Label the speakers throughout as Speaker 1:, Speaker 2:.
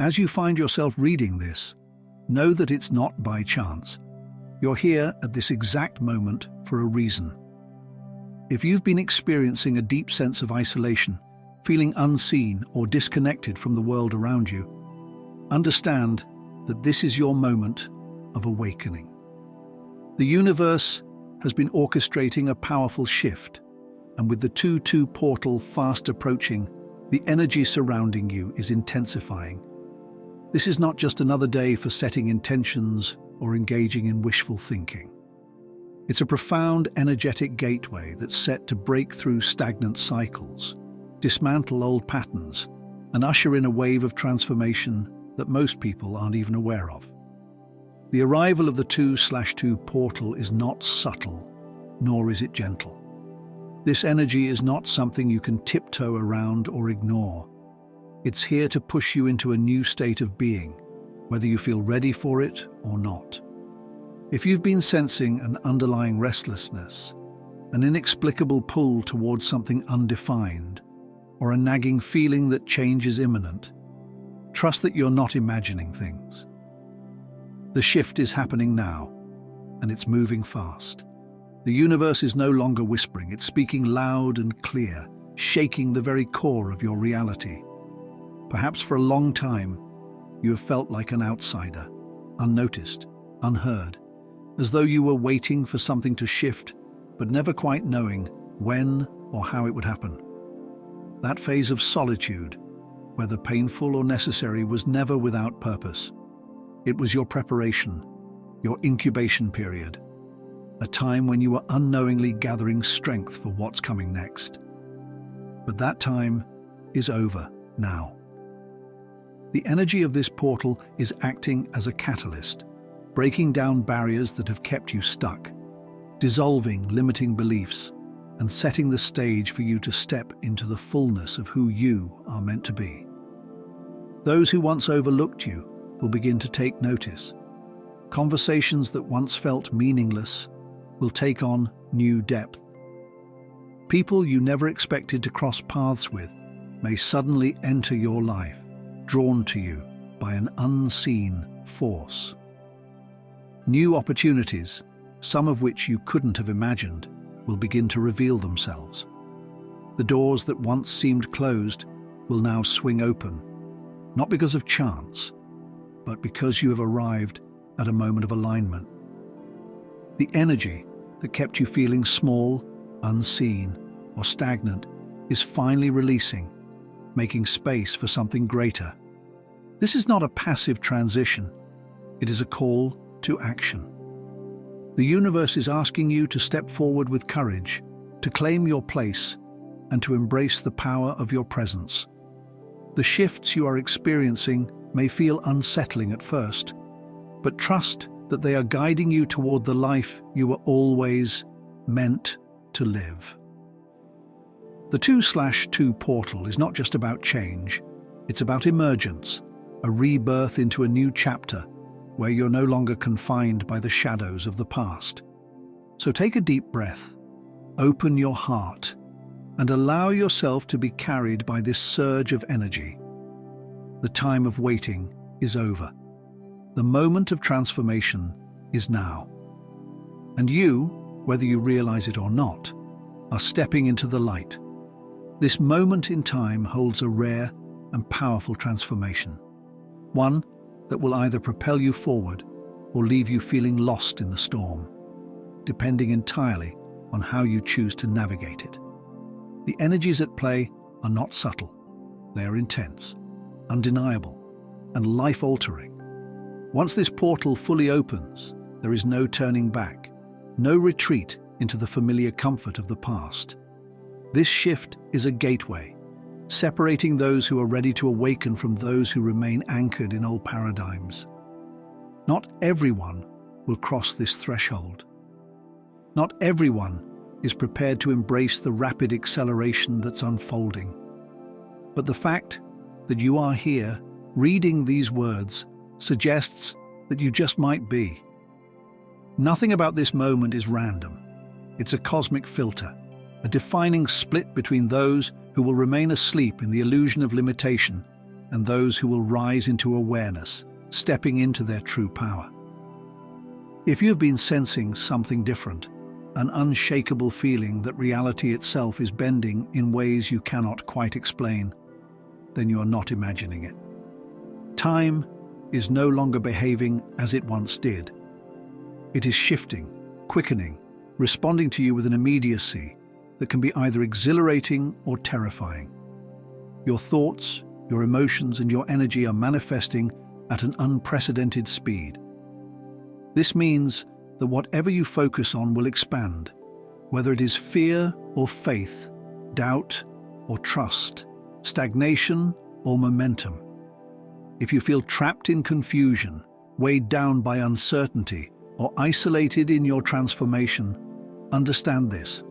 Speaker 1: As you find yourself reading this, know that it's not by chance. You're here at this exact moment for a reason. If you've been experiencing a deep sense of isolation, feeling unseen or disconnected from the world around you, understand that this is your moment of awakening. The universe has been orchestrating a powerful shift, and with the 2-2 portal fast approaching, the energy surrounding you is intensifying. This is not just another day for setting intentions or engaging in wishful thinking. It's a profound energetic gateway that's set to break through stagnant cycles, dismantle old patterns, and usher in a wave of transformation that most people aren't even aware of. The arrival of the 2/2 portal is not subtle, nor is it gentle. This energy is not something you can tiptoe around or ignore. It's here to push you into a new state of being, whether you feel ready for it or not. If you've been sensing an underlying restlessness, an inexplicable pull towards something undefined, or a nagging feeling that change is imminent, trust that you're not imagining things. The shift is happening now, and it's moving fast. The universe is no longer whispering, it's speaking loud and clear, shaking the very core of your reality. Perhaps for a long time, you have felt like an outsider, unnoticed, unheard, as though you were waiting for something to shift, but never quite knowing when or how it would happen. That phase of solitude, whether painful or necessary, was never without purpose. It was your preparation, your incubation period, a time when you were unknowingly gathering strength for what's coming next. But that time is over now. The energy of this portal is acting as a catalyst, breaking down barriers that have kept you stuck, dissolving limiting beliefs, and setting the stage for you to step into the fullness of who you are meant to be. Those who once overlooked you will begin to take notice. Conversations that once felt meaningless will take on new depth. People you never expected to cross paths with may suddenly enter your life, drawn to you by an unseen force. New opportunities, some of which you couldn't have imagined, will begin to reveal themselves. The doors that once seemed closed will now swing open, not because of chance, but because you have arrived at a moment of alignment. The energy that kept you feeling small, unseen, or stagnant is finally releasing, making space for something greater. This is not a passive transition, it is a call to action. The universe is asking you to step forward with courage, to claim your place, and to embrace the power of your presence. The shifts you are experiencing may feel unsettling at first, but trust that they are guiding you toward the life you were always meant to live. The 2/2 portal is not just about change, it's about emergence, a rebirth into a new chapter where you're no longer confined by the shadows of the past. So take a deep breath, open your heart, and allow yourself to be carried by this surge of energy. The time of waiting is over. The moment of transformation is now. And you, whether you realize it or not, are stepping into the light. This moment in time holds a rare and powerful transformation, one that will either propel you forward or leave you feeling lost in the storm, depending entirely on how you choose to navigate it. The energies at play are not subtle. They are intense, undeniable, and life-altering. Once this portal fully opens, there is no turning back, no retreat into the familiar comfort of the past. This shift is a gateway, separating those who are ready to awaken from those who remain anchored in old paradigms. Not everyone will cross this threshold. Not everyone is prepared to embrace the rapid acceleration that's unfolding. But the fact that you are here, reading these words, suggests that you just might be. Nothing about this moment is random. It's a cosmic filter, a defining split between those who will remain asleep in the illusion of limitation and those who will rise into awareness, stepping into their true power. If you've been sensing something different, an unshakable feeling that reality itself is bending in ways you cannot quite explain, then you are not imagining it. Time is no longer behaving as it once did. It is shifting, quickening, responding to you with an immediacy that can be either exhilarating or terrifying. Your thoughts, your emotions, and your energy are manifesting at an unprecedented speed. This means that whatever you focus on will expand, whether it is fear or faith, doubt or trust, stagnation or momentum. If you feel trapped in confusion, weighed down by uncertainty, or isolated in your transformation, understand this.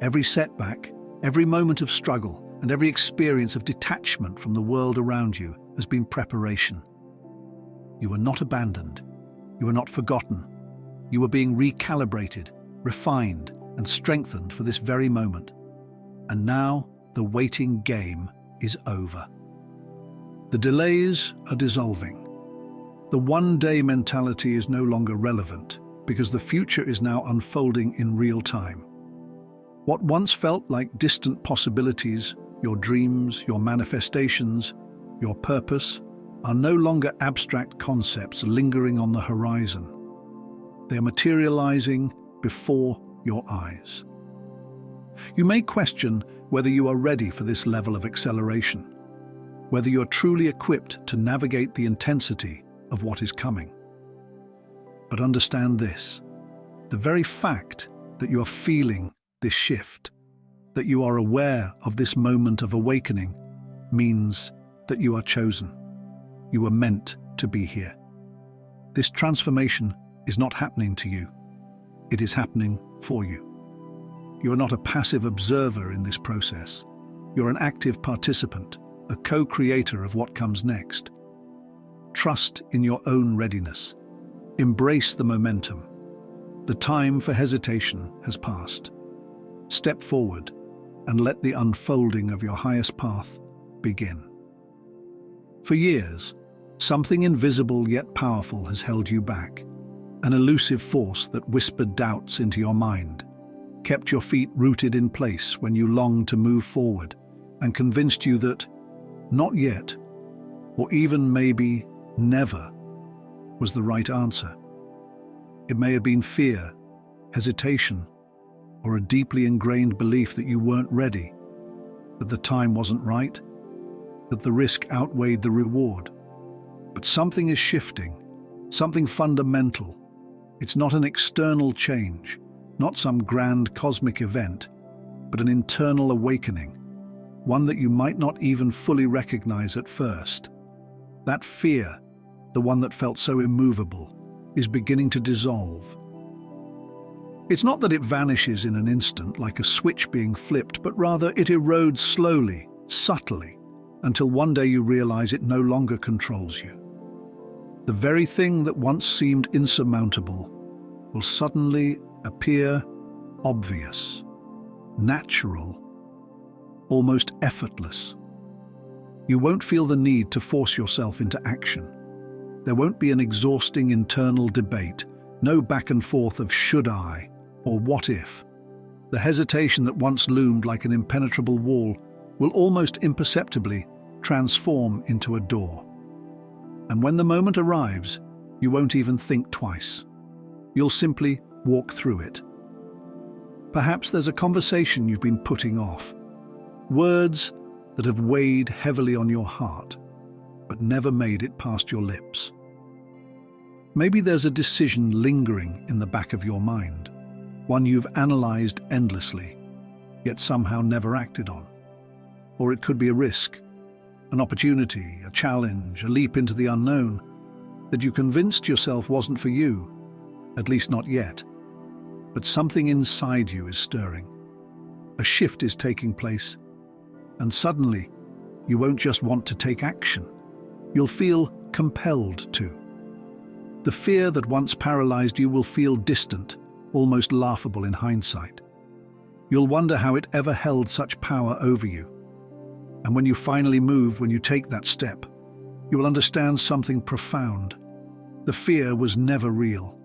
Speaker 1: Every setback, every moment of struggle, and every experience of detachment from the world around you has been preparation. You are not abandoned. You are not forgotten. You are being recalibrated, refined, and strengthened for this very moment. And now, the waiting game is over. The delays are dissolving. The one-day mentality is no longer relevant because the future is now unfolding in real time. What once felt like distant possibilities, your dreams, your manifestations, your purpose, are no longer abstract concepts lingering on the horizon. They are materializing before your eyes. You may question whether you are ready for this level of acceleration, whether you're truly equipped to navigate the intensity of what is coming. But understand this: the very fact that you are feeling this shift, that you are aware of this moment of awakening, means that you are chosen. You were meant to be here. This transformation is not happening to you. It is happening for you. You are not a passive observer in this process. You're an active participant, a co-creator of what comes next. Trust in your own readiness. Embrace the momentum. The time for hesitation has passed. Step forward and let the unfolding of your highest path begin. For years, something invisible yet powerful has held you back, an elusive force that whispered doubts into your mind, kept your feet rooted in place when you longed to move forward, and convinced you that not yet, or even maybe never, was the right answer. It may have been fear, hesitation, or a deeply ingrained belief that you weren't ready, that the time wasn't right, that the risk outweighed the reward. But something is shifting, something fundamental. It's not an external change, not some grand cosmic event, but an internal awakening, one that you might not even fully recognize at first. That fear, the one that felt so immovable, is beginning to dissolve. It's not that it vanishes in an instant like a switch being flipped, but rather it erodes slowly, subtly, until one day you realize it no longer controls you. The very thing that once seemed insurmountable will suddenly appear obvious, natural, almost effortless. You won't feel the need to force yourself into action. There won't be an exhausting internal debate, no back and forth of should I or what if. The hesitation that once loomed like an impenetrable wall will almost imperceptibly transform into a door. And when the moment arrives, you won't even think twice. You'll simply walk through it. Perhaps there's a conversation you've been putting off, words that have weighed heavily on your heart, but never made it past your lips. Maybe there's a decision lingering in the back of your mind, one you've analyzed endlessly, yet somehow never acted on. Or it could be a risk, an opportunity, a challenge, a leap into the unknown that you convinced yourself wasn't for you, at least not yet. But something inside you is stirring. A shift is taking place, and suddenly you won't just want to take action. You'll feel compelled to. The fear that once paralyzed you will feel distant, almost laughable in hindsight. You'll wonder how it ever held such power over you. And when you finally move, when you take that step, you will understand something profound. The fear was never real.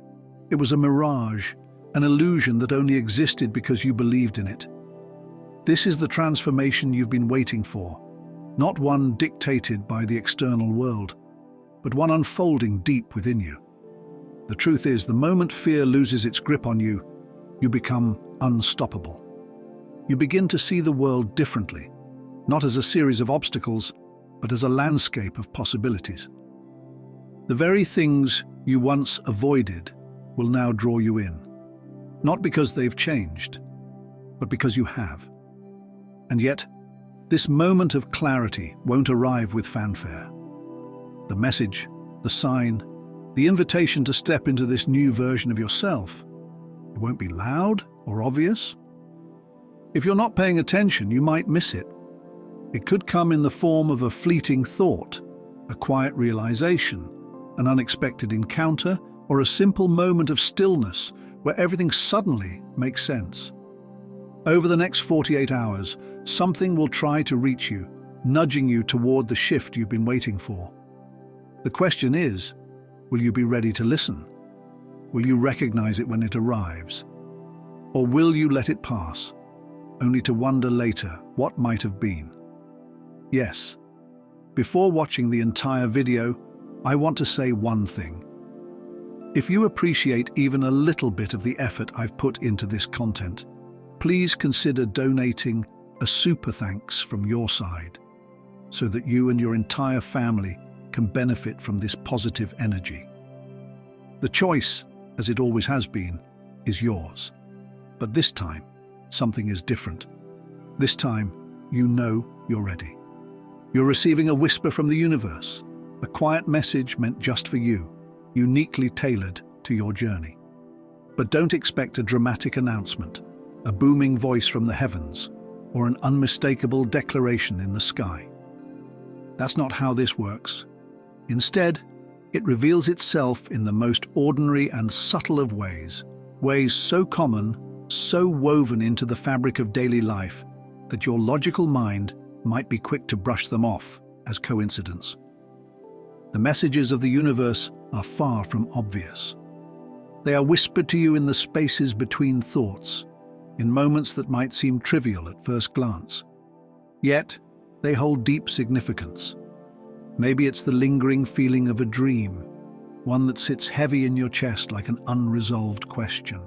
Speaker 1: It was a mirage, an illusion that only existed because you believed in it. This is the transformation you've been waiting for, not one dictated by the external world, but one unfolding deep within you. The truth is, the moment fear loses its grip on you, you become unstoppable. You begin to see the world differently, not as a series of obstacles, but as a landscape of possibilities. The very things you once avoided will now draw you in, not because they've changed, but because you have. And yet, this moment of clarity won't arrive with fanfare. The message, the sign, the invitation to step into this new version of yourself, it won't be loud or obvious. If you're not paying attention, you might miss it. It could come in the form of a fleeting thought, a quiet realization, an unexpected encounter, or a simple moment of stillness where everything suddenly makes sense. Over the next 48 hours, something will try to reach you, nudging you toward the shift you've been waiting for. The question is, will you be ready to listen? Will you recognize it when it arrives? Or will you let it pass, only to wonder later what might have been? Yes. Before watching the entire video, I want to say one thing. If you appreciate even a little bit of the effort I've put into this content, please consider donating a super thanks from your side, so that you and your entire family can benefit from this positive energy. The choice, as it always has been, is yours. But this time, something is different. This time, you know you're ready. You're receiving a whisper from the universe, a quiet message meant just for you, uniquely tailored to your journey. But don't expect a dramatic announcement, a booming voice from the heavens, or an unmistakable declaration in the sky. That's not how this works. Instead, it reveals itself in the most ordinary and subtle of ways, ways so common, so woven into the fabric of daily life, that your logical mind might be quick to brush them off as coincidence. The messages of the universe are far from obvious. They are whispered to you in the spaces between thoughts, in moments that might seem trivial at first glance. Yet, they hold deep significance. Maybe it's the lingering feeling of a dream, one that sits heavy in your chest like an unresolved question.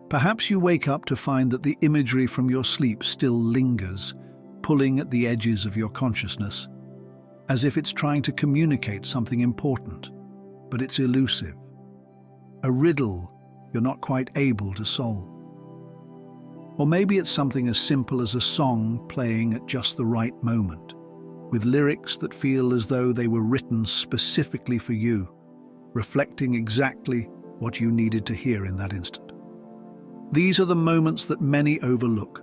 Speaker 1: Perhaps you wake up to find that the imagery from your sleep still lingers, pulling at the edges of your consciousness, as if it's trying to communicate something important, but it's elusive. A riddle you're not quite able to solve. Or maybe it's something as simple as a song playing at just the right moment, with lyrics that feel as though they were written specifically for you, reflecting exactly what you needed to hear in that instant. These are the moments that many overlook,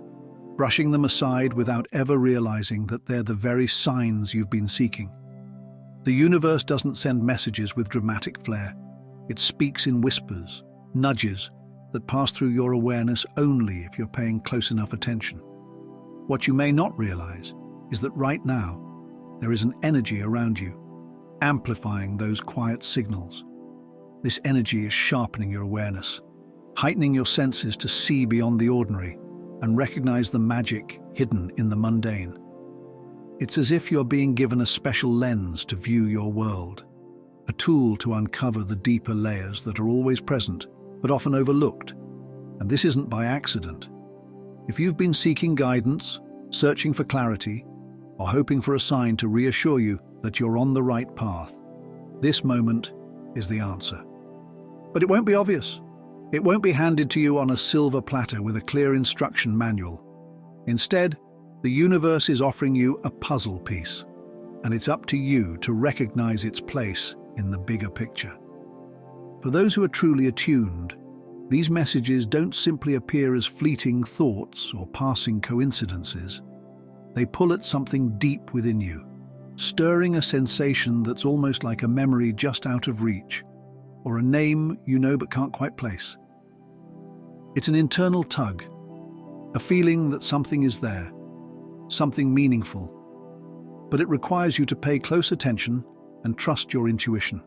Speaker 1: brushing them aside without ever realizing that they're the very signs you've been seeking. The universe doesn't send messages with dramatic flair. It speaks in whispers, nudges, that pass through your awareness only if you're paying close enough attention. What you may not realize is that right now, there is an energy around you, amplifying those quiet signals. This energy is sharpening your awareness, heightening your senses to see beyond the ordinary and recognize the magic hidden in the mundane. It's as if you're being given a special lens to view your world, a tool to uncover the deeper layers that are always present, but often overlooked. And this isn't by accident. If you've been seeking guidance, searching for clarity, or hoping for a sign to reassure you that you're on the right path, this moment is the answer. But it won't be obvious. It won't be handed to you on a silver platter with a clear instruction manual. Instead, the universe is offering you a puzzle piece, and it's up to you to recognize its place in the bigger picture. For those who are truly attuned, these messages don't simply appear as fleeting thoughts or passing coincidences. They pull at something deep within you, stirring a sensation that's almost like a memory just out of reach, or a name you know but can't quite place. It's an internal tug, a feeling that something is there, something meaningful. But it requires you to pay close attention and trust your intuition.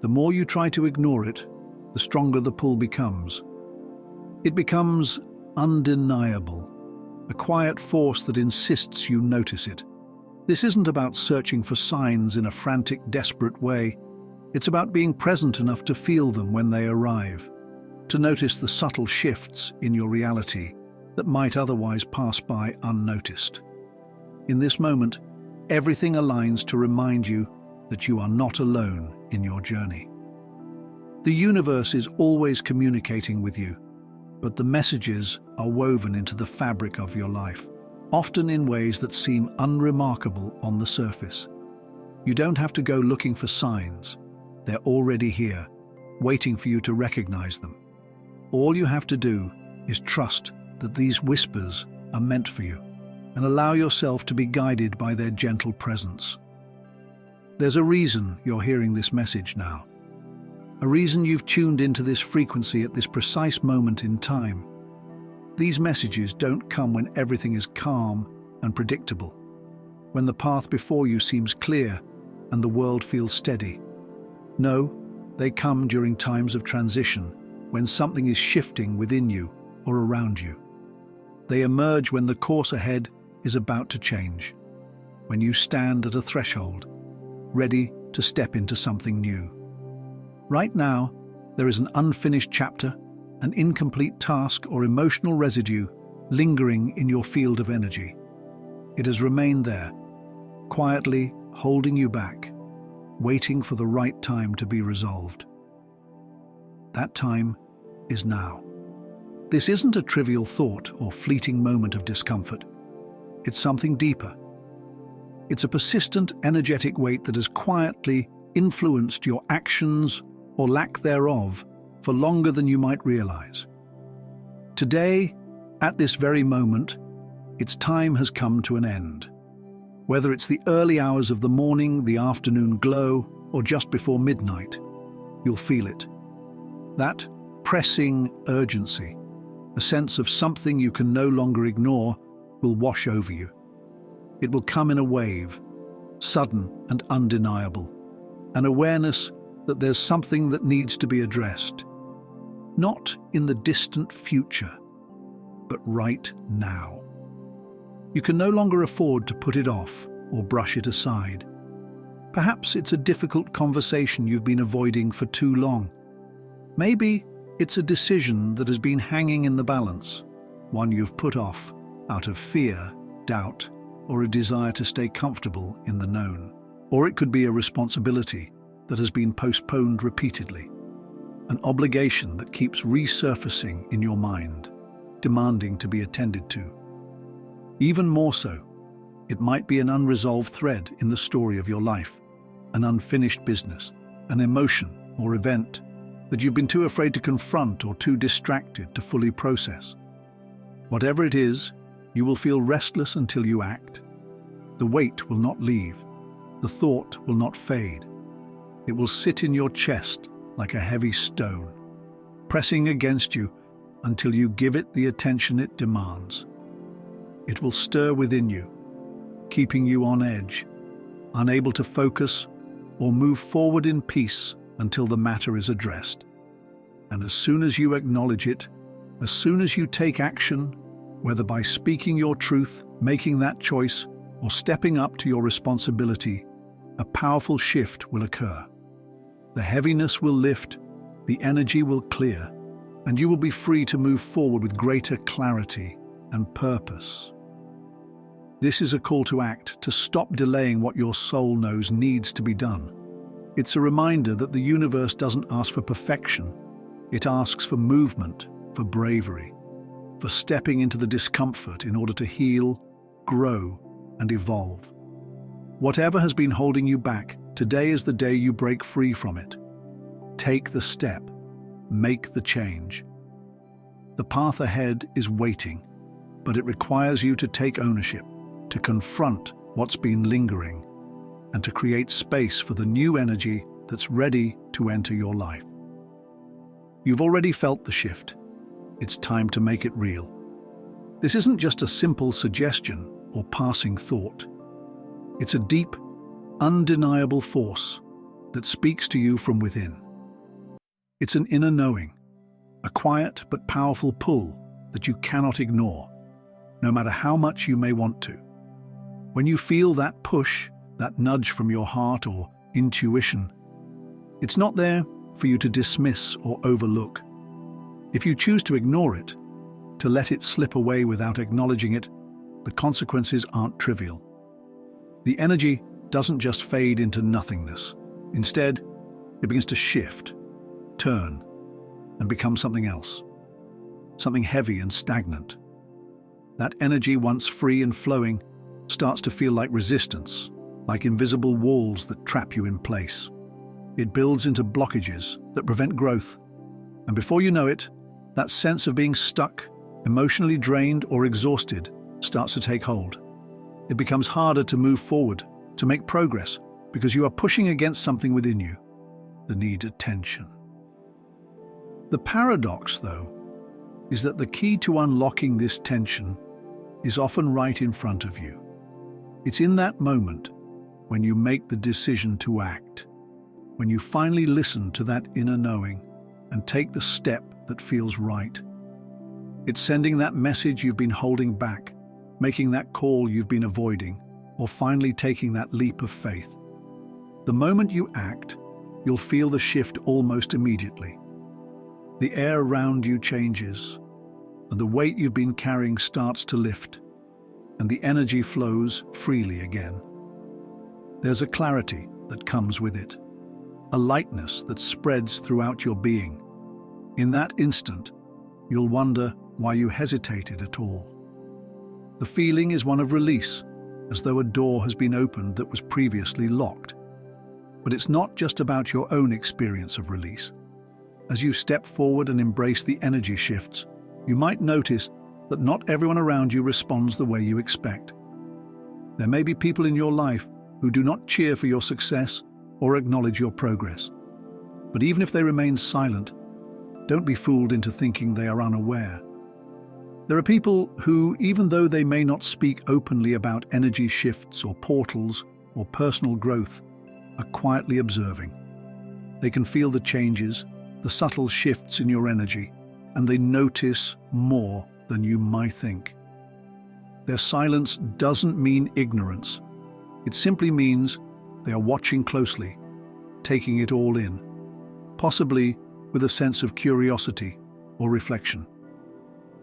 Speaker 1: The more you try to ignore it, the stronger the pull becomes. It becomes undeniable, a quiet force that insists you notice it. This isn't about searching for signs in a frantic, desperate way. It's about being present enough to feel them when they arrive, to notice the subtle shifts in your reality that might otherwise pass by unnoticed. In this moment, everything aligns to remind you that you are not alone in your journey. The universe is always communicating with you, but the messages are woven into the fabric of your life, often in ways that seem unremarkable on the surface. You don't have to go looking for signs. They're already here, waiting for you to recognize them. All you have to do is trust that these whispers are meant for you, and allow yourself to be guided by their gentle presence. There's a reason you're hearing this message now. A reason you've tuned into this frequency at this precise moment in time. These messages don't come when everything is calm and predictable, when the path before you seems clear and the world feels steady. No, they come during times of transition, when something is shifting within you or around you. They emerge when the course ahead is about to change, when you stand at a threshold, ready to step into something new. Right now, there is an unfinished chapter, an incomplete task or emotional residue lingering in your field of energy. It has remained there, quietly holding you back, waiting for the right time to be resolved. That time is now. This isn't a trivial thought or fleeting moment of discomfort. It's something deeper. It's a persistent, energetic weight that has quietly influenced your actions or lack thereof for longer than you might realize. Today, at this very moment, its time has come to an end. Whether it's the early hours of the morning, the afternoon glow, or just before midnight, you'll feel it. That pressing urgency, a sense of something you can no longer ignore, will wash over you. It will come in a wave, sudden and undeniable, an awareness that there's something that needs to be addressed. Not in the distant future, but right now. You can no longer afford to put it off or brush it aside. Perhaps it's a difficult conversation you've been avoiding for too long. Maybe it's a decision that has been hanging in the balance, one you've put off out of fear, doubt, or a desire to stay comfortable in the known. Or it could be a responsibility that has been postponed repeatedly, an obligation that keeps resurfacing in your mind, demanding to be attended to. Even more so, it might be an unresolved thread in the story of your life, an unfinished business, an emotion or event that you've been too afraid to confront or too distracted to fully process. Whatever it is, you will feel restless until you act. The weight will not leave. The thought will not fade. It will sit in your chest like a heavy stone, pressing against you until you give it the attention it demands. It will stir within you, keeping you on edge, unable to focus or move forward in peace until the matter is addressed. And as soon as you acknowledge it, as soon as you take action, whether by speaking your truth, making that choice, or stepping up to your responsibility, a powerful shift will occur. The heaviness will lift, the energy will clear, and you will be free to move forward with greater clarity and purpose. This is a call to act, to stop delaying what your soul knows needs to be done. It's a reminder that the universe doesn't ask for perfection. It asks for movement, for bravery, for stepping into the discomfort in order to heal, grow, and evolve. Whatever has been holding you back, today is the day you break free from it. Take the step. Make the change. The path ahead is waiting, but it requires you to take ownership, to confront what's been lingering, and to create space for the new energy that's ready to enter your life. You've already felt the shift. It's time to make it real. This isn't just a simple suggestion or passing thought. It's a deep, undeniable force that speaks to you from within. It's an inner knowing, a quiet but powerful pull that you cannot ignore, no matter how much you may want to. When you feel that push, that nudge from your heart or intuition, it's not there for you to dismiss or overlook. If you choose to ignore it, to let it slip away without acknowledging it, the consequences aren't trivial. The energy doesn't just fade into nothingness. Instead, it begins to shift, turn, and become something else. Something heavy and stagnant. That energy, once free and flowing, starts to feel like resistance, like invisible walls that trap you in place. It builds into blockages that prevent growth, and before you know it, that sense of being stuck, emotionally drained or exhausted starts to take hold. It becomes harder to move forward, to make progress, because you are pushing against something within you, the need attention. The paradox, though, is that the key to unlocking this tension is often right in front of you. It's in that moment when you make the decision to act, when you finally listen to that inner knowing and take the step that feels right. It's sending that message you've been holding back, making that call you've been avoiding, or finally taking that leap of faith. The moment you act, you'll feel the shift almost immediately. The air around you changes, and the weight you've been carrying starts to lift, and the energy flows freely again. There's a clarity that comes with it, a lightness that spreads throughout your being. In that instant, you'll wonder why you hesitated at all. The feeling is one of release, as though a door has been opened that was previously locked. But it's not just about your own experience of release. As you step forward and embrace the energy shifts, you might notice that not everyone around you responds the way you expect. There may be people in your life who do not cheer for your success or acknowledge your progress. But even if they remain silent, don't be fooled into thinking they are unaware. There are people who, even though they may not speak openly about energy shifts or portals or personal growth, are quietly observing. They can feel the changes, the subtle shifts in your energy, and they notice more than you might think. Their silence doesn't mean ignorance. It simply means they are watching closely, taking it all in, possibly with a sense of curiosity or reflection.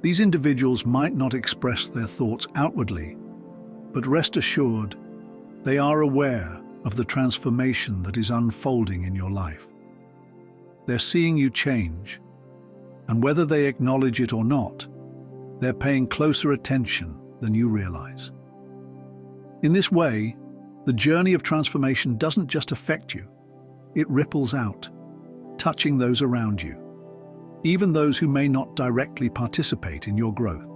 Speaker 1: These individuals might not express their thoughts outwardly, but rest assured, they are aware of the transformation that is unfolding in your life. They're seeing you change, and whether they acknowledge it or not, they're paying closer attention than you realize. In this way, the journey of transformation doesn't just affect you, it ripples out, touching those around you, even those who may not directly participate in your growth.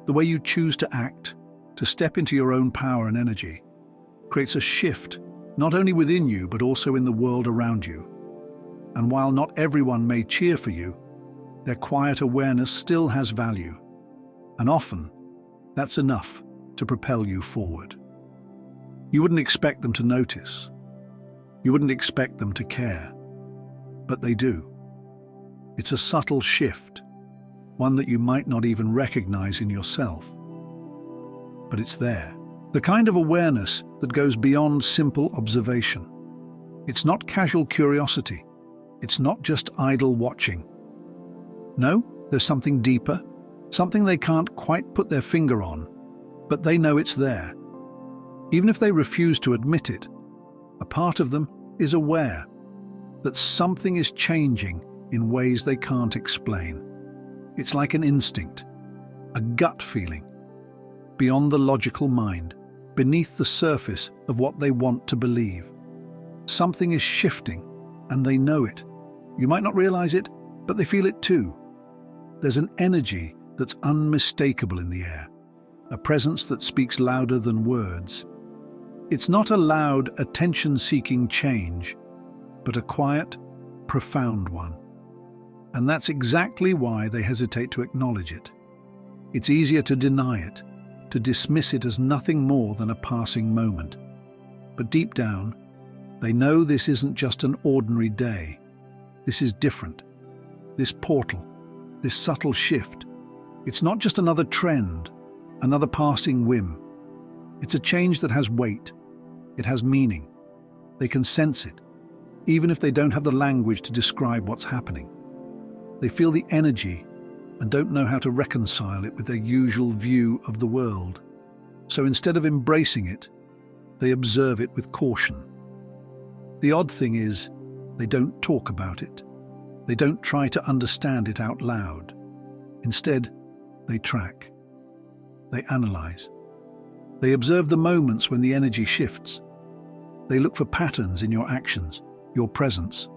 Speaker 1: The way you choose to act, to step into your own power and energy, creates a shift not only within you but also in the world around you. And while not everyone may cheer for you, their quiet awareness still has value, and often that's enough to propel you forward. You wouldn't expect them to notice. You wouldn't expect them to care, but they do. It's a subtle shift, one that you might not even recognize in yourself. But it's there. The kind of awareness that goes beyond simple observation. It's not casual curiosity. It's not just idle watching. No, there's something deeper, something they can't quite put their finger on, but they know it's there. Even if they refuse to admit it, a part of them is aware that something is changing in ways they can't explain. It's like an instinct, a gut feeling, beyond the logical mind, beneath the surface of what they want to believe. Something is shifting, and they know it. You might not realize it, but they feel it too. There's an energy that's unmistakable in the air, a presence that speaks louder than words. It's not a loud, attention-seeking change, but a quiet, profound one. And that's exactly why they hesitate to acknowledge it. It's easier to deny it, to dismiss it as nothing more than a passing moment. But deep down, they know this isn't just an ordinary day. This is different. This portal, this subtle shift, it's not just another trend, another passing whim. It's a change that has weight. It has meaning. They can sense it, even if they don't have the language to describe what's happening. They feel the energy and don't know how to reconcile it with their usual view of the world. So instead of embracing it, they observe it with caution. The odd thing is, they don't talk about it. They don't try to understand it out loud. Instead, they track. They analyze. They observe the moments when the energy shifts. They look for patterns in your actions, your presence.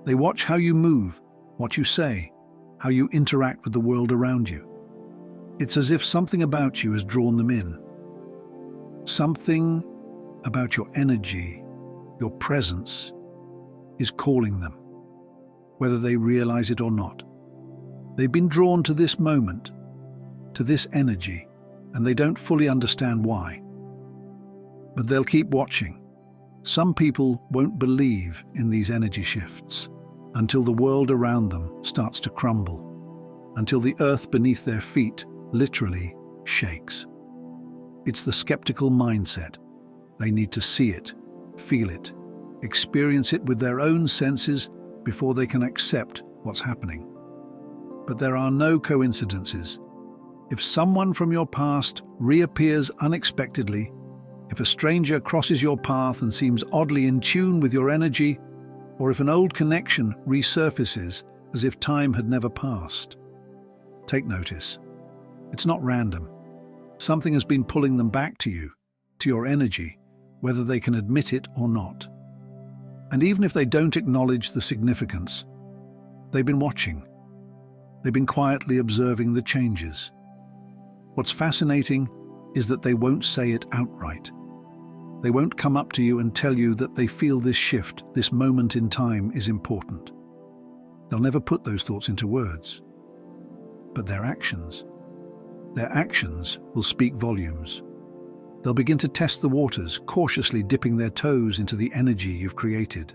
Speaker 1: They watch how you move, what you say, how you interact with the world around you. It's as if something about you has drawn them in. Something about your energy, your presence, is calling them, whether they realize it or not. They've been drawn to this moment, to this energy, and they don't fully understand why. But they'll keep watching. Some people won't believe in these energy shifts until the world around them starts to crumble, until the earth beneath their feet literally shakes. It's the skeptical mindset. They need to see it, feel it, experience it with their own senses before they can accept what's happening. But there are no coincidences. If someone from your past reappears unexpectedly, if a stranger crosses your path and seems oddly in tune with your energy, or if an old connection resurfaces as if time had never passed, take notice. It's not random. Something has been pulling them back to you, to your energy, whether they can admit it or not. And even if they don't acknowledge the significance, they've been watching. They've been quietly observing the changes. What's fascinating is that they won't say it outright. They won't come up to you and tell you that they feel this shift, this moment in time is important. They'll never put those thoughts into words. But their actions will speak volumes. They'll begin to test the waters, cautiously dipping their toes into the energy you've created.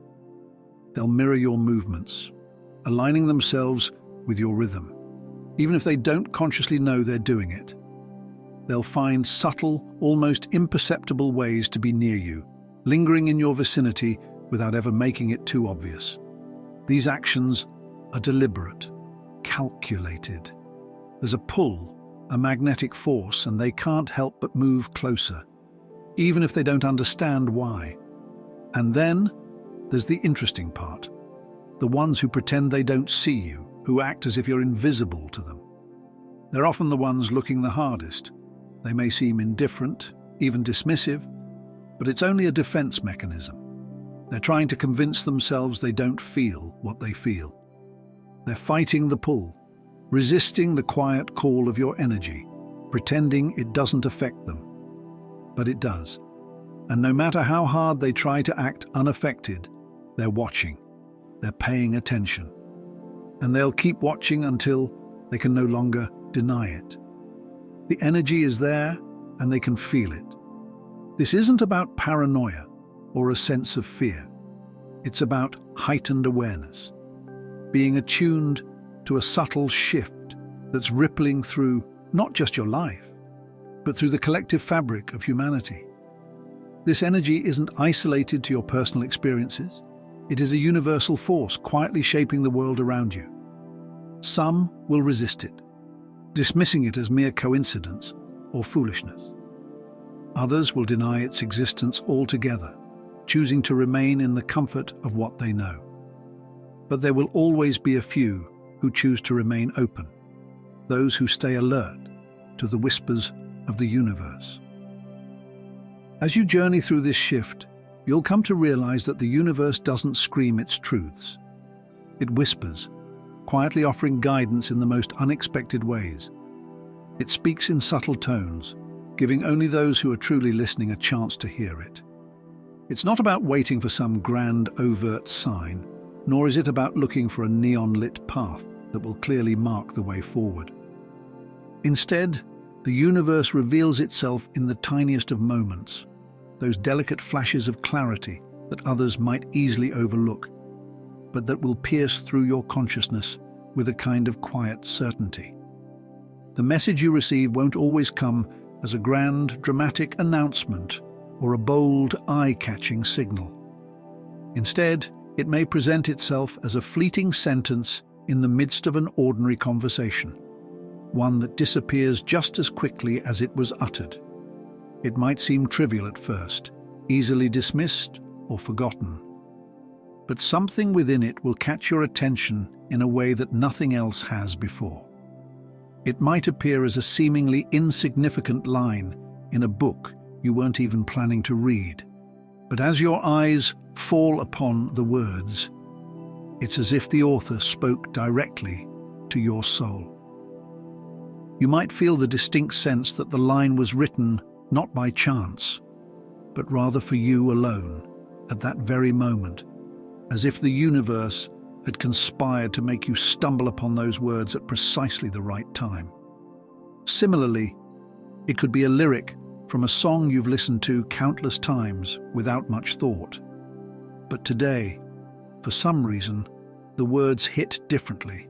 Speaker 1: They'll mirror your movements, aligning themselves with your rhythm, even if they don't consciously know they're doing it. They'll find subtle, almost imperceptible ways to be near you, lingering in your vicinity without ever making it too obvious. These actions are deliberate, calculated. There's a pull, a magnetic force, and they can't help but move closer, even if they don't understand why. And then there's the interesting part. The ones who pretend they don't see you, who act as if you're invisible to them. They're often the ones looking the hardest. They may seem indifferent, even dismissive, but it's only a defense mechanism. They're trying to convince themselves they don't feel what they feel. They're fighting the pull, resisting the quiet call of your energy, pretending it doesn't affect them. But it does. And no matter how hard they try to act unaffected, they're watching. They're paying attention. And they'll keep watching until they can no longer deny it. The energy is there, and they can feel it. This isn't about paranoia or a sense of fear. It's about heightened awareness, being attuned to a subtle shift that's rippling through not just your life, but through the collective fabric of humanity. This energy isn't isolated to your personal experiences. It is a universal force quietly shaping the world around you. Some will resist it, dismissing it as mere coincidence or foolishness. Others will deny its existence altogether, choosing to remain in the comfort of what they know. But there will always be a few who choose to remain open, those who stay alert to the whispers of the universe. As you journey through this shift, you'll come to realize that the universe doesn't scream its truths. It whispers, quietly offering guidance in the most unexpected ways. It speaks in subtle tones, giving only those who are truly listening a chance to hear it. It's not about waiting for some grand, overt sign, nor is it about looking for a neon-lit path that will clearly mark the way forward. Instead, the universe reveals itself in the tiniest of moments, those delicate flashes of clarity that others might easily overlook, but that will pierce through your consciousness with a kind of quiet certainty. The message you receive won't always come as a grand, dramatic announcement or a bold, eye-catching signal. Instead, it may present itself as a fleeting sentence in the midst of an ordinary conversation, one that disappears just as quickly as it was uttered. It might seem trivial at first, easily dismissed or forgotten, but something within it will catch your attention in a way that nothing else has before. It might appear as a seemingly insignificant line in a book you weren't even planning to read, but as your eyes fall upon the words, it's as if the author spoke directly to your soul. You might feel the distinct sense that the line was written not by chance, but rather for you alone at that very moment, as if the universe had conspired to make you stumble upon those words at precisely the right time. Similarly, it could be a lyric from a song you've listened to countless times without much thought. But today, for some reason, the words hit differently.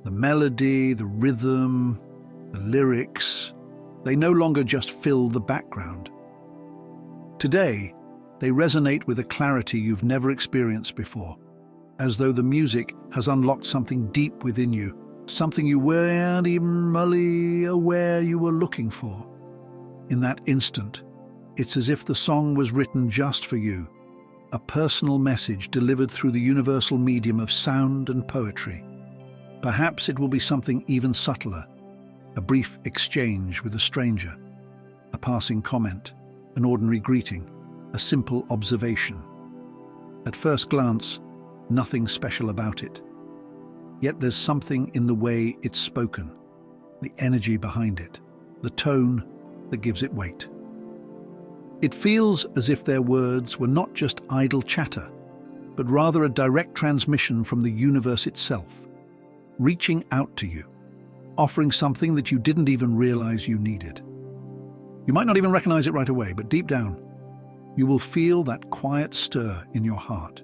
Speaker 1: The melody, the rhythm, the lyrics, they no longer just fill the background. Today, they resonate with a clarity you've never experienced before, as though the music has unlocked something deep within you, something you weren't even really aware you were looking for. In that instant, it's as if the song was written just for you, a personal message delivered through the universal medium of sound and poetry. Perhaps it will be something even subtler, a brief exchange with a stranger, a passing comment, an ordinary greeting, a simple observation. At first glance, nothing special about it. Yet there's something in the way it's spoken, the energy behind it, the tone that gives it weight. It feels as if their words were not just idle chatter, but rather a direct transmission from the universe itself, reaching out to you, offering something that you didn't even realize you needed. You might not even recognize it right away, but deep down, you will feel that quiet stir in your heart,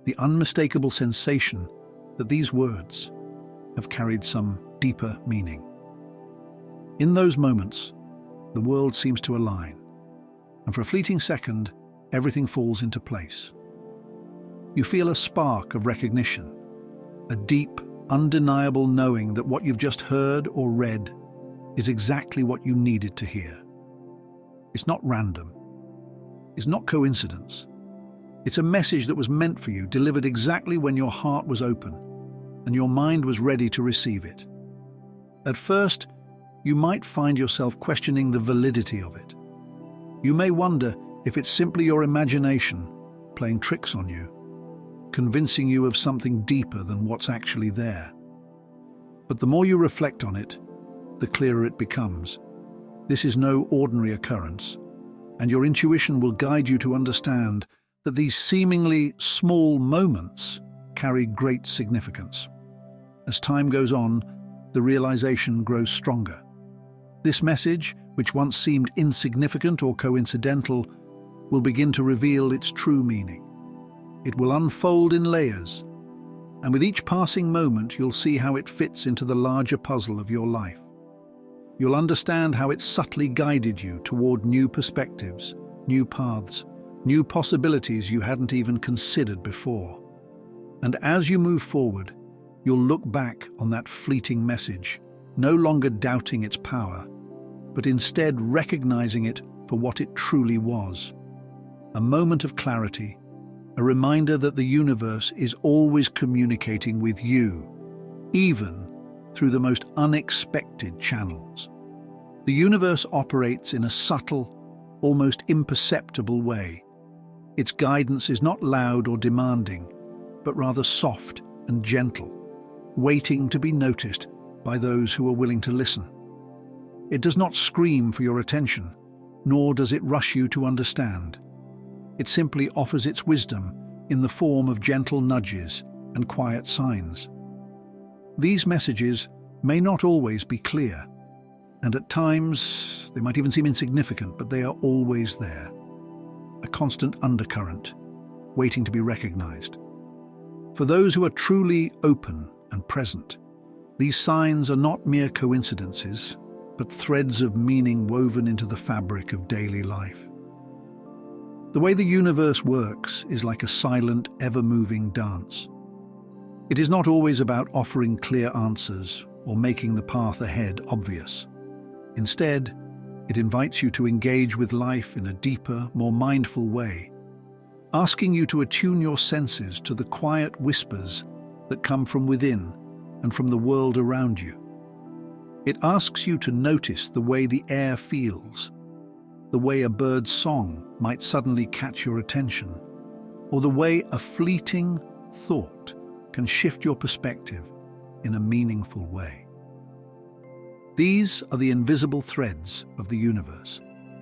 Speaker 1: the unmistakable sensation that these words have carried some deeper meaning. In those moments, the world seems to align, and for a fleeting second, everything falls into place. You feel a spark of recognition, a deep, undeniable knowing that what you've just heard or read is exactly what you needed to hear. It's not random. It's not coincidence. It's a message that was meant for you, delivered exactly when your heart was open and your mind was ready to receive it. At first, you might find yourself questioning the validity of it. You may wonder if it's simply your imagination playing tricks on you, convincing you of something deeper than what's actually there. But the more you reflect on it, the clearer it becomes. This is no ordinary occurrence, and your intuition will guide you to understand that these seemingly small moments carry great significance. As time goes on, the realization grows stronger. This message, which once seemed insignificant or coincidental, will begin to reveal its true meaning. It will unfold in layers, and with each passing moment you'll see how it fits into the larger puzzle of your life. You'll understand how it subtly guided you toward new perspectives, new paths, new possibilities you hadn't even considered before. And as you move forward, you'll look back on that fleeting message, no longer doubting its power, but instead recognizing it for what it truly was. A moment of clarity, a reminder that the universe is always communicating with you, even through the most unexpected channels. The universe operates in a subtle, almost imperceptible way. Its guidance is not loud or demanding, but rather soft and gentle, waiting to be noticed by those who are willing to listen. It does not scream for your attention, nor does it rush you to understand. It simply offers its wisdom in the form of gentle nudges and quiet signs. These messages may not always be clear, And at times, they might even seem insignificant, but they are always there. A constant undercurrent, waiting to be recognized. For those who are truly open and present, these signs are not mere coincidences, but threads of meaning woven into the fabric of daily life. The way the universe works is like a silent, ever-moving dance. It is not always about offering clear answers or making the path ahead obvious. Instead, it invites you to engage with life in a deeper, more mindful way, asking you to attune your senses to the quiet whispers that come from within and from the world around you. It asks you to notice the way the air feels, the way a bird's song might suddenly catch your attention, or the way a fleeting thought can shift your perspective in a meaningful way. These are the invisible threads of the universe,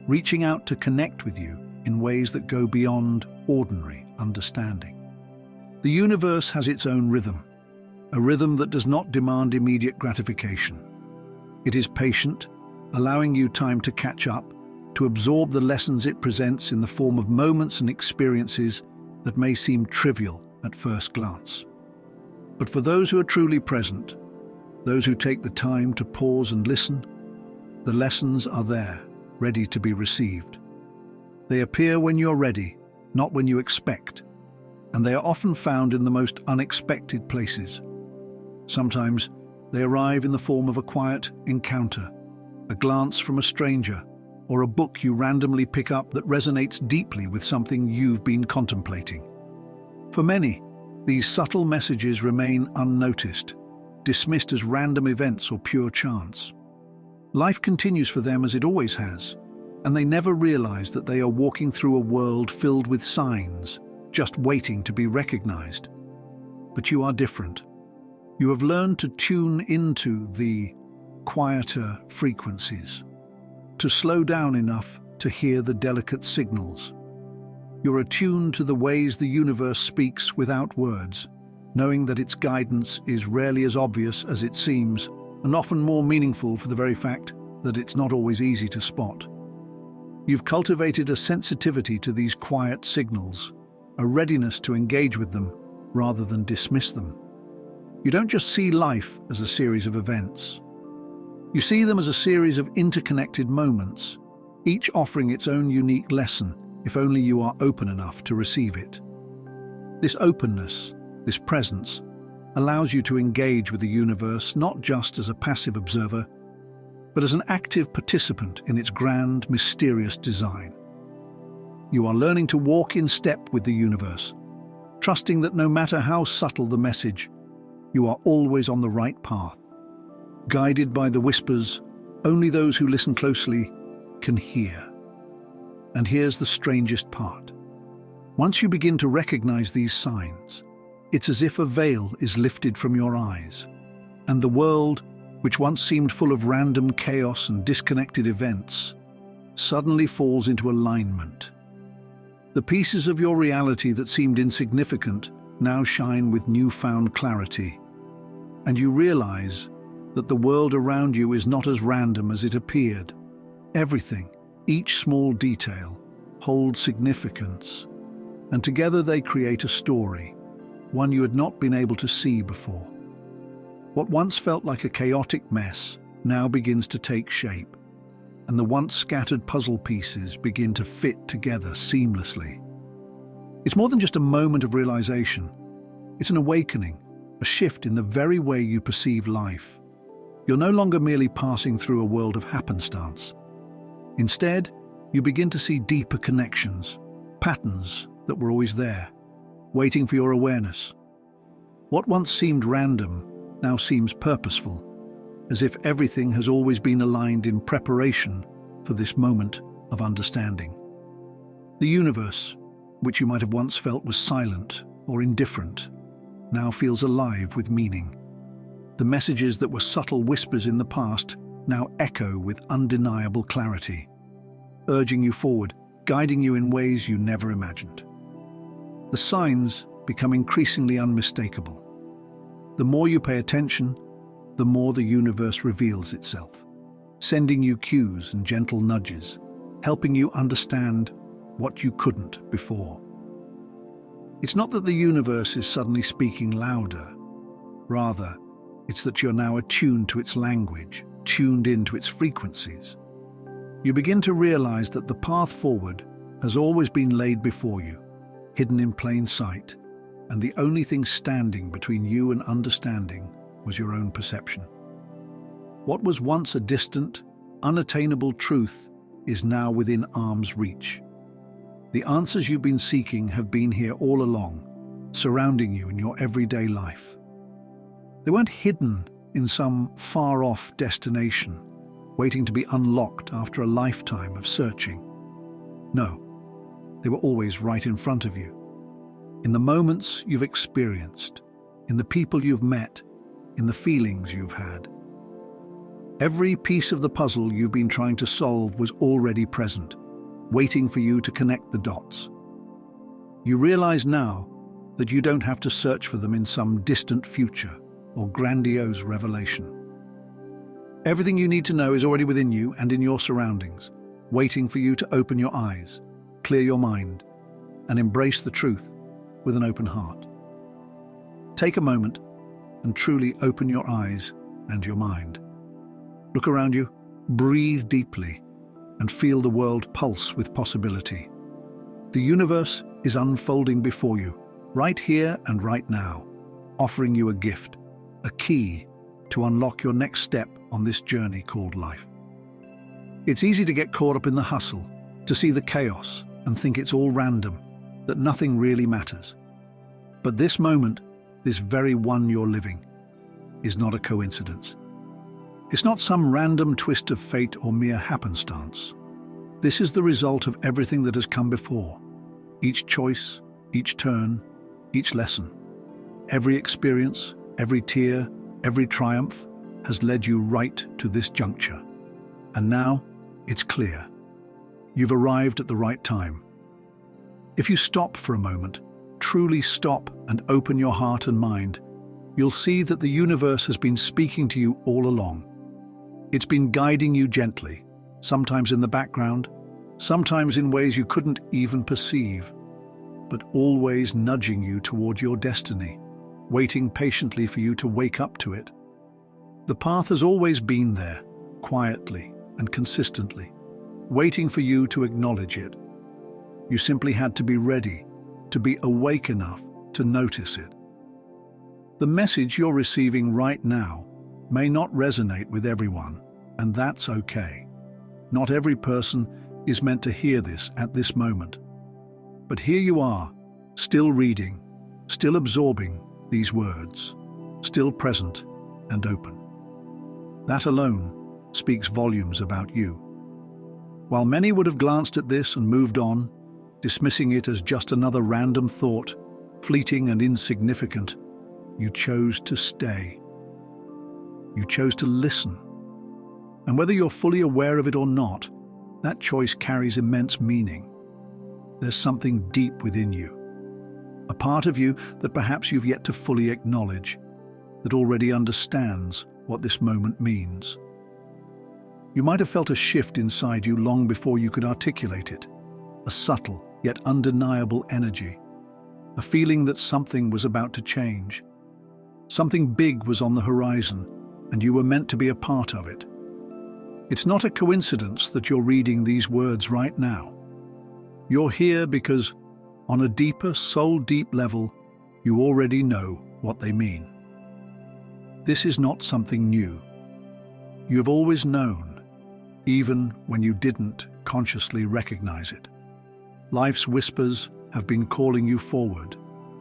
Speaker 1: reaching out to connect with you in ways that go beyond ordinary understanding. The universe has its own rhythm, a rhythm that does not demand immediate gratification. It is patient, allowing you time to catch up, to absorb the lessons it presents in the form of moments and experiences that may seem trivial at first glance. But for those who are truly present, those who take the time to pause and listen, the lessons are there, ready to be received. They appear when you're ready, not when you expect, and they are often found in the most unexpected places. Sometimes they arrive in the form of a quiet encounter, a glance from a stranger, or a book you randomly pick up that resonates deeply with something you've been contemplating. For many, these subtle messages remain unnoticed, dismissed as random events or pure chance. Life continues for them as it always has, and they never realize that they are walking through a world filled with signs, just waiting to be recognized. But you are different. You have learned to tune into the quieter frequencies, to slow down enough to hear the delicate signals. You're attuned to the ways the universe speaks without words, knowing that its guidance is rarely as obvious as it seems, and often more meaningful for the very fact that it's not always easy to spot. You've cultivated a sensitivity to these quiet signals, a readiness to engage with them rather than dismiss them. You don't just see life as a series of events. You see them as a series of interconnected moments, each offering its own unique lesson, if only you are open enough to receive it. This openness, this presence, allows you to engage with the universe not just as a passive observer, but as an active participant in its grand, mysterious design. You are learning to walk in step with the universe, trusting that no matter how subtle the message, you are always on the right path. Guided by the whispers only those who listen closely can hear. And here's the strangest part. Once you begin to recognize these signs, it's as if a veil is lifted from your eyes, and the world, which once seemed full of random chaos and disconnected events, suddenly falls into alignment. The pieces of your reality that seemed insignificant now shine with newfound clarity, and you realize that the world around you is not as random as it appeared. Everything, each small detail, holds significance, and together they create a story, one you had not been able to see before. What once felt like a chaotic mess now begins to take shape, and the once scattered puzzle pieces begin to fit together seamlessly. It's more than just a moment of realization. It's an awakening, a shift in the very way you perceive life. You're no longer merely passing through a world of happenstance. Instead, you begin to see deeper connections, patterns that were always there, waiting for your awareness. What once seemed random now seems purposeful, as if everything has always been aligned in preparation for this moment of understanding. The universe, which you might have once felt was silent or indifferent, now feels alive with meaning. The messages that were subtle whispers in the past now echo with undeniable clarity, urging you forward, guiding you in ways you never imagined. The signs become increasingly unmistakable. The more you pay attention, the more the universe reveals itself. sending you cues and gentle nudges, helping you understand what you couldn't before. It's not that the universe is suddenly speaking louder. Rather, it's that you're now attuned to its language, tuned into its frequencies. You begin to realize that the path forward has always been laid before you, hidden in plain sight, and the only thing standing between you and understanding was your own perception. What was once a distant, unattainable truth is now within arm's reach. The answers you've been seeking have been here all along, surrounding you in your everyday life. They weren't hidden in some far-off destination, waiting to be unlocked after a lifetime of searching. No, they were always right in front of you. In the moments you've experienced, in the people you've met, in the feelings you've had. Every piece of the puzzle you've been trying to solve was already present, waiting for you to connect the dots. You realize now that you don't have to search for them in some distant future or grandiose revelation. Everything you need to know is already within you and in your surroundings, waiting for you to open your eyes, clear your mind, and embrace the truth with an open heart. Take a moment and truly open your eyes and your mind. Look around you, breathe deeply, and feel the world pulse with possibility. The universe is unfolding before you, right here and right now, offering you a gift, a key to unlock your next step on this journey called life. It's easy to get caught up in the hustle, to see the chaos and think it's all random, that nothing really matters. But this moment, this very one you're living, is not a coincidence. It's not some random twist of fate or mere happenstance. This is the result of everything that has come before. Each choice, each turn, each lesson. Every experience, every tear, every triumph has led you right to this juncture. And now, it's clear. You've arrived at the right time. If you stop for a moment, truly stop and open your heart and mind, you'll see that the universe has been speaking to you all along. It's been guiding you gently, sometimes in the background, sometimes in ways you couldn't even perceive, but always nudging you toward your destiny, waiting patiently for you to wake up to it. The path has always been there, quietly and consistently, waiting for you to acknowledge it. You simply had to be ready, to be awake enough to notice it. The message you're receiving right now may not resonate with everyone, and that's okay. Not every person is meant to hear this at this moment. But here you are, still reading, still absorbing these words, still present and open. That alone speaks volumes about you. While many would have glanced at this and moved on, dismissing it as just another random thought, fleeting and insignificant, you chose to stay. You chose to listen. And whether you're fully aware of it or not, that choice carries immense meaning. There's something deep within you, a part of you that perhaps you've yet to fully acknowledge, that already understands what this moment means. You might have felt a shift inside you long before you could articulate it, a subtle yet undeniable energy, a feeling that something was about to change. Something big was on the horizon, and you were meant to be a part of it. It's not a coincidence that you're reading these words right now. You're here because, on a deeper, soul-deep level, you already know what they mean. This is not something new. You've always known, even when you didn't consciously recognize it. Life's whispers have been calling you forward,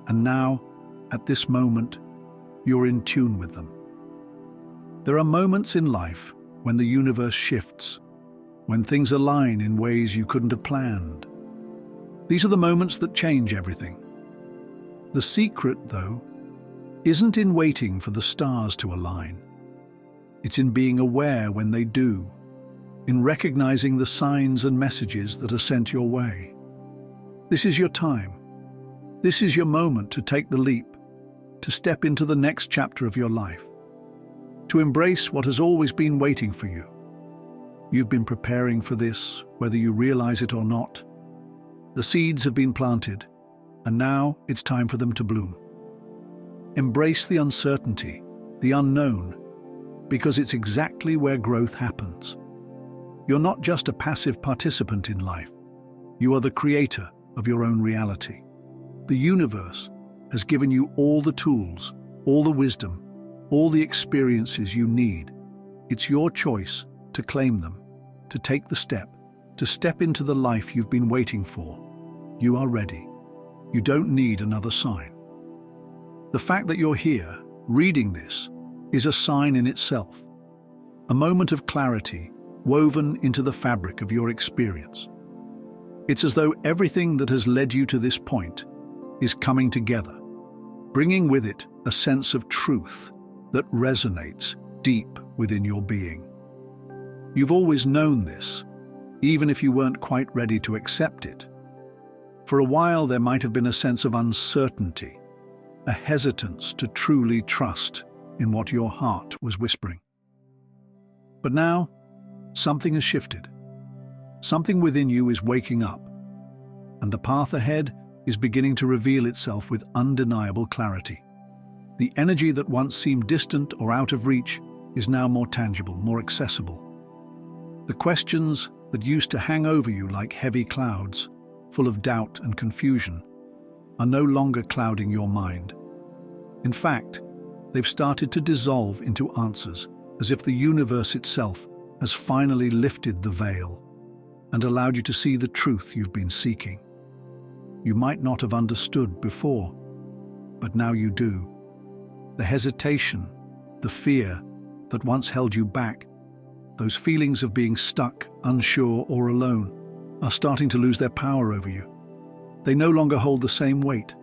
Speaker 1: and now, at this moment, you're in tune with them. There are moments in life when the universe shifts, when things align in ways you couldn't have planned. These are the moments that change everything. The secret, though, isn't in waiting for the stars to align. It's in being aware when they do, in recognizing the signs and messages that are sent your way. This is your time. This is your moment to take the leap, to step into the next chapter of your life, to embrace what has always been waiting for you. You've been preparing for this, whether you realize it or not. The seeds have been planted, and now it's time for them to bloom. Embrace the uncertainty, the unknown, because it's exactly where growth happens. You're not just a passive participant in life. You are the creator of your own reality. The universe has given you all the tools, all the wisdom, all the experiences you need. It's your choice to claim them, to take the step, to step into the life you've been waiting for. You are ready. You don't need another sign. The fact that you're here, reading this, is a sign in itself. A moment of clarity woven into the fabric of your experience. It's as though everything that has led you to this point is coming together, bringing with it a sense of truth that resonates deep within your being. You've always known this, even if you weren't quite ready to accept it. For a while, there might have been a sense of uncertainty, a hesitance to truly trust in what your heart was whispering. But now, something has shifted. Something within you is waking up, and the path ahead is beginning to reveal itself with undeniable clarity. The energy that once seemed distant or out of reach is now more tangible, more accessible. The questions that used to hang over you like heavy clouds, full of doubt and confusion, are no longer clouding your mind. In fact, they've started to dissolve into answers, as if the universe itself has finally lifted the veil and allowed you to see the truth you've been seeking. You might not have understood before, but now you do. The hesitation, the fear that once held you back, those feelings of being stuck, unsure, or alone, are starting to lose their power over you. They no longer hold the same weight.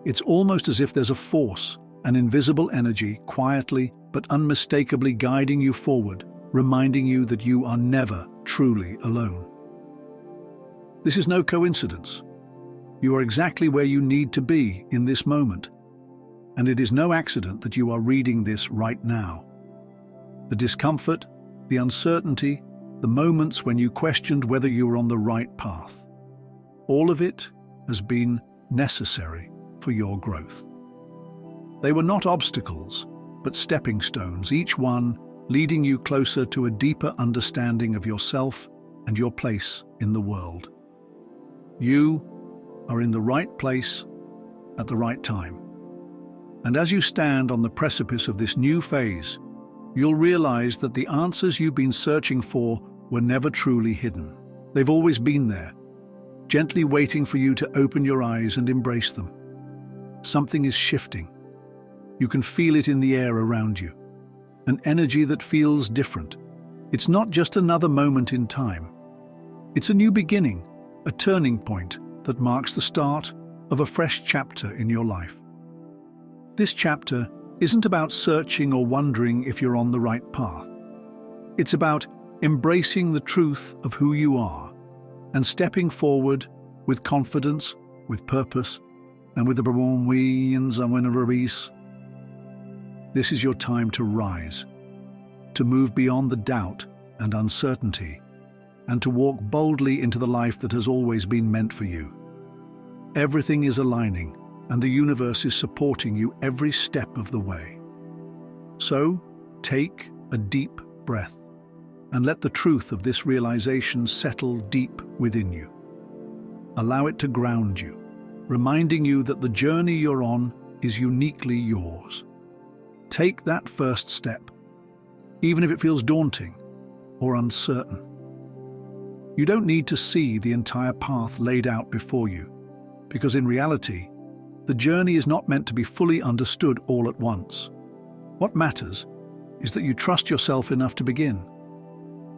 Speaker 1: It's almost as if there's a force, an invisible energy, quietly but unmistakably guiding you forward, reminding you that you are never truly alone. This is no coincidence. You are exactly where you need to be in this moment, and it is no accident that you are reading this right now. The discomfort, the uncertainty, the moments when you questioned whether you were on the right path, all of it has been necessary for your growth. They were not obstacles, but stepping stones, each one leading you closer to a deeper understanding of yourself and your place in the world. You are in the right place at the right time. And as you stand on the precipice of this new phase, you'll realize that the answers you've been searching for were never truly hidden. They've always been there, gently waiting for you to open your eyes and embrace them. Something is shifting. You can feel it in the air around you, an energy that feels different. It's not just another moment in time. It's a new beginning, a turning point that marks the start of a fresh chapter in your life. This chapter isn't about searching or wondering if you're on the right path. It's about embracing the truth of who you are and stepping forward with confidence, with purpose, and with the wins and winners. This is your time to rise, to move beyond the doubt and uncertainty, and to walk boldly into the life that has always been meant for you. Everything is aligning, and the universe is supporting you every step of the way. So, take a deep breath and let the truth of this realization settle deep within you. Allow it to ground you, reminding you that the journey you're on is uniquely yours. Take that first step, even if it feels daunting or uncertain. You don't need to see the entire path laid out before you, because in reality, the journey is not meant to be fully understood all at once. What matters is that you trust yourself enough to begin.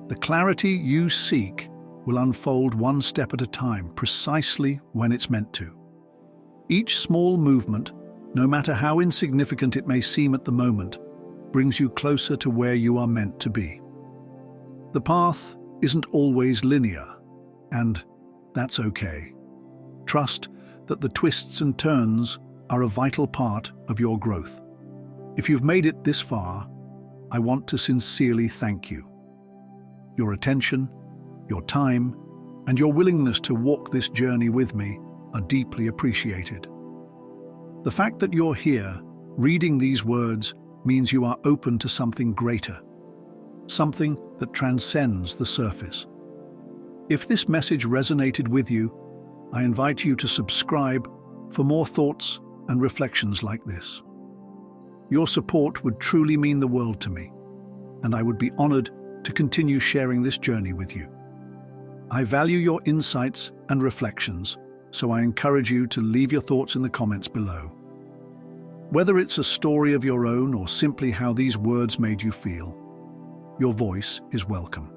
Speaker 1: The clarity you seek will unfold one step at a time, precisely when it's meant to. Each small movement, no matter how insignificant it may seem at the moment, brings you closer to where you are meant to be. The path isn't always linear, and that's okay. Trust that the twists and turns are a vital part of your growth. If you've made it this far, I want to sincerely thank you. Your attention, your time, and your willingness to walk this journey with me are deeply appreciated. The fact that you're here, reading these words, means you are open to something greater, something that transcends the surface. If this message resonated with you, I invite you to subscribe for more thoughts and reflections like this. Your support would truly mean the world to me, and I would be honored to continue sharing this journey with you. I value your insights and reflections, so I encourage you to leave your thoughts in the comments below. Whether it's a story of your own or simply how these words made you feel, your voice is welcome.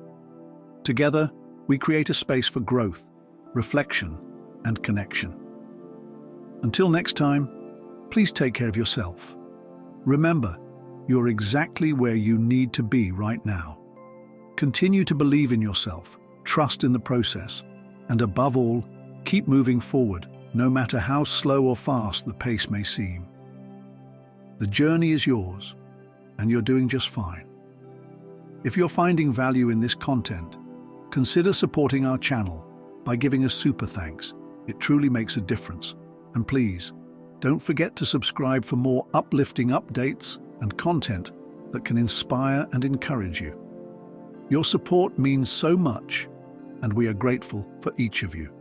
Speaker 1: Together, we create a space for growth, reflection, and connection. Until next time, please take care of yourself. Remember, you're exactly where you need to be right now. Continue to believe in yourself, trust in the process, and above all, keep moving forward, no matter how slow or fast the pace may seem. The journey is yours, and you're doing just fine. If you're finding value in this content, consider supporting our channel by giving a super thanks. It truly makes a difference. And please, don't forget to subscribe for more uplifting updates and content that can inspire and encourage you. Your support means so much, and we are grateful for each of you.